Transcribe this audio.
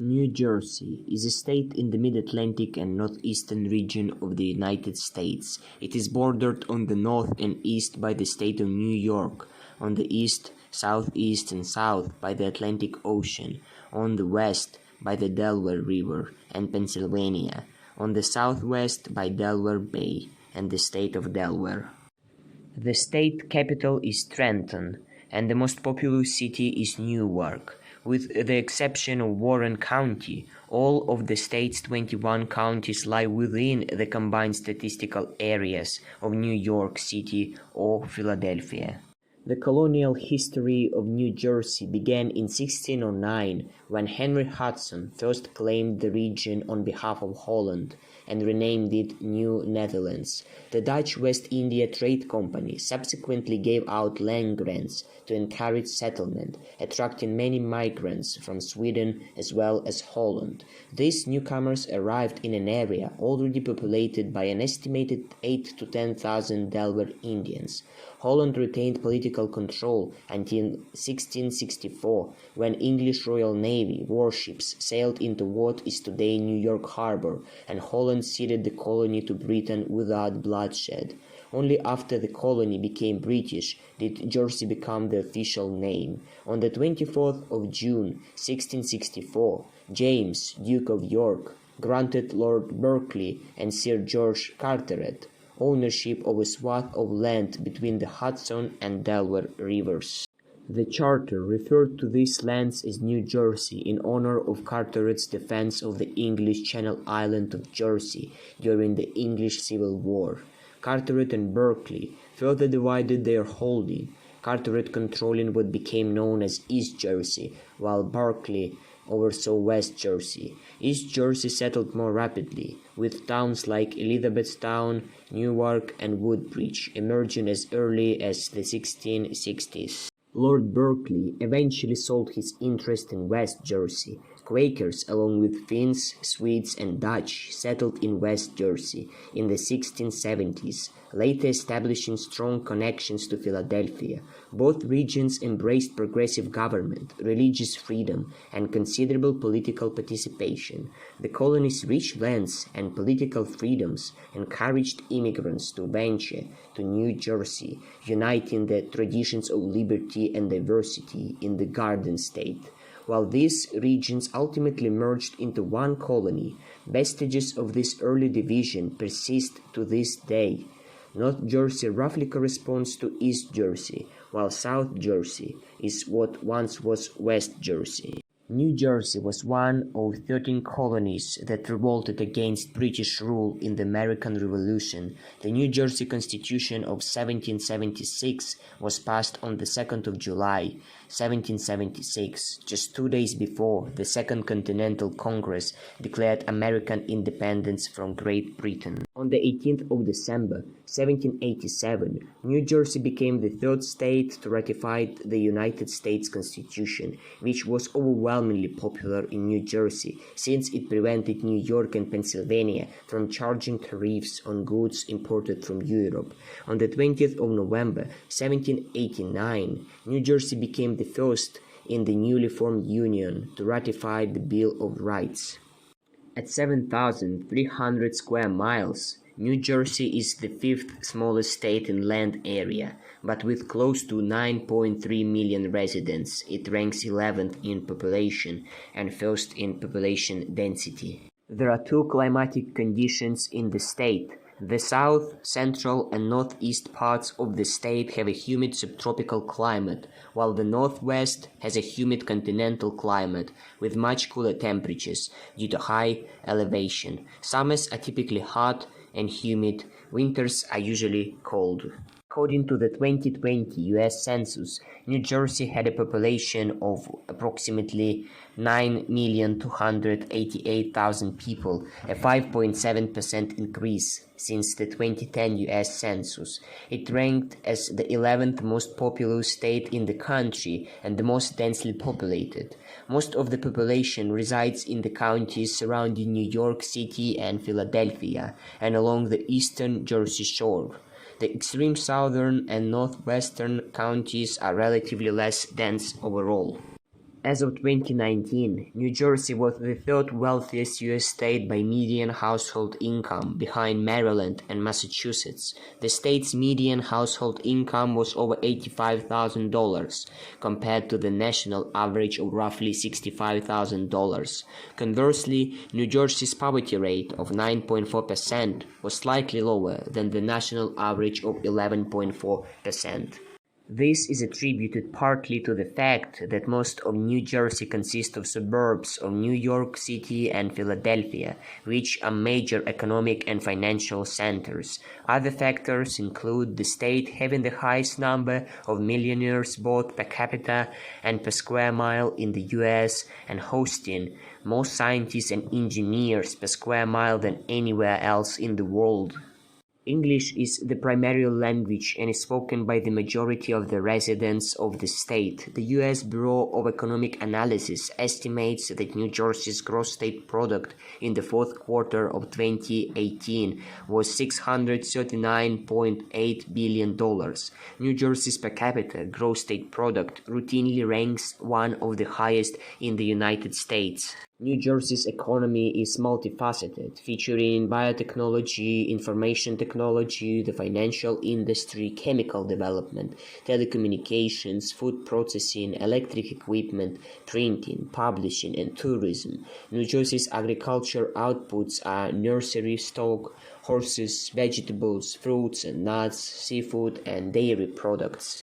New Jersey is a state in the mid-Atlantic and northeastern region of the United States. It is bordered on the north and east by the state of New York, on the east, southeast, and south by the Atlantic Ocean, on the west by the Delaware River and Pennsylvania, on the southwest by Delaware Bay and the state of Delaware. The state capital is Trenton, and the most populous city is Newark. With the exception of Warren County, all of the state's 21 counties lie within the combined statistical areas of New York City or Philadelphia. The colonial history of New Jersey began in 1609 when Henry Hudson first claimed the region on behalf of Holland and renamed it New Netherlands. The Dutch West India Trade Company subsequently gave out land grants to encourage settlement, attracting many migrants from Sweden as well as Holland. These newcomers arrived in an area already populated by an estimated 8,000 to 10,000 Delaware Indians. Holland retained political control until 1664, when English Royal Navy warships sailed into what is today New York Harbor, and Holland ceded the colony to Britain without bloodshed. Only after the colony became British did Jersey become the official name. On the 24th of June 1664, James, Duke of York, granted Lord Berkeley and Sir George Carteret ownership of a swath of land between the Hudson and Delaware rivers. The charter referred to these lands as New Jersey in honor of Carteret's defense of the English Channel Island of Jersey during the English Civil War. Carteret and Berkeley further divided their holding, Carteret controlling what became known as East Jersey, while Berkeley oversaw West Jersey. East Jersey settled more rapidly, with towns like Elizabethtown, Newark, and Woodbridge emerging as early as the 1660s. Lord Berkeley eventually sold his interest in West Jersey. Quakers, along with Finns, Swedes, and Dutch, settled in West Jersey in the 1670s, later establishing strong connections to Philadelphia. Both regions embraced progressive government, religious freedom, and considerable political participation. The colony's rich lands and political freedoms encouraged immigrants to venture to New Jersey, uniting the traditions of liberty and diversity in the Garden State. While these regions ultimately merged into one colony, vestiges of this early division persist to this day. North Jersey roughly corresponds to East Jersey, while South Jersey is what once was West Jersey. New Jersey was one of 13 colonies that revolted against British rule in the American Revolution. The New Jersey Constitution of 1776 was passed on the 2nd of July, 1776, just 2 days before the Second Continental Congress declared American independence from Great Britain. On the 18th of December, 1787, New Jersey became the third state to ratify the United States Constitution, which was overwhelmingly popular in New Jersey since it prevented New York and Pennsylvania from charging tariffs on goods imported from Europe. On the 20th of November, 1789, New Jersey became the first in the newly formed Union to ratify the Bill of Rights. At 7,300 square miles, New Jersey is the fifth smallest state in land area, but with close to 9.3 million residents, it ranks 11th in population and first in population density. There are two climatic conditions in the state. The south, central, and northeast parts of the state have a humid subtropical climate, while the northwest has a humid continental climate with much cooler temperatures due to high elevation. Summers are typically hot and humid, winters are usually cold. According to the 2020 US Census, New Jersey had a population of approximately 9,288,000 people, a 5.7% increase since the 2010 US Census. It ranked as the 11th most populous state in the country and the most densely populated. Most of the population resides in the counties surrounding New York City and Philadelphia and along the eastern Jersey Shore. The extreme southern and northwestern counties are relatively less dense overall. As of 2019, New Jersey was the third wealthiest U.S. state by median household income, behind Maryland and Massachusetts. The state's median household income was over $85,000, compared to the national average of roughly $65,000. Conversely, New Jersey's poverty rate of 9.4% was slightly lower than the national average of 11.4%. This is attributed partly to the fact that most of New Jersey consists of suburbs of New York City and Philadelphia, which are major economic and financial centers. Other factors include the state having the highest number of millionaires both per capita and per square mile in the US, and hosting more scientists and engineers per square mile than anywhere else in the world. English is the primary language and is spoken by the majority of the residents of the state. The U.S. Bureau of Economic Analysis estimates that New Jersey's gross state product in the fourth quarter of 2018 was $639.8 billion. New Jersey's per capita gross state product routinely ranks one of the highest in the United States. New Jersey's economy is multifaceted, featuring biotechnology, information technology, the financial industry, chemical development, telecommunications, food processing, electric equipment, printing, publishing, and tourism. New Jersey's agriculture outputs are nursery stock, horses, vegetables, fruits and nuts, seafood, and dairy products.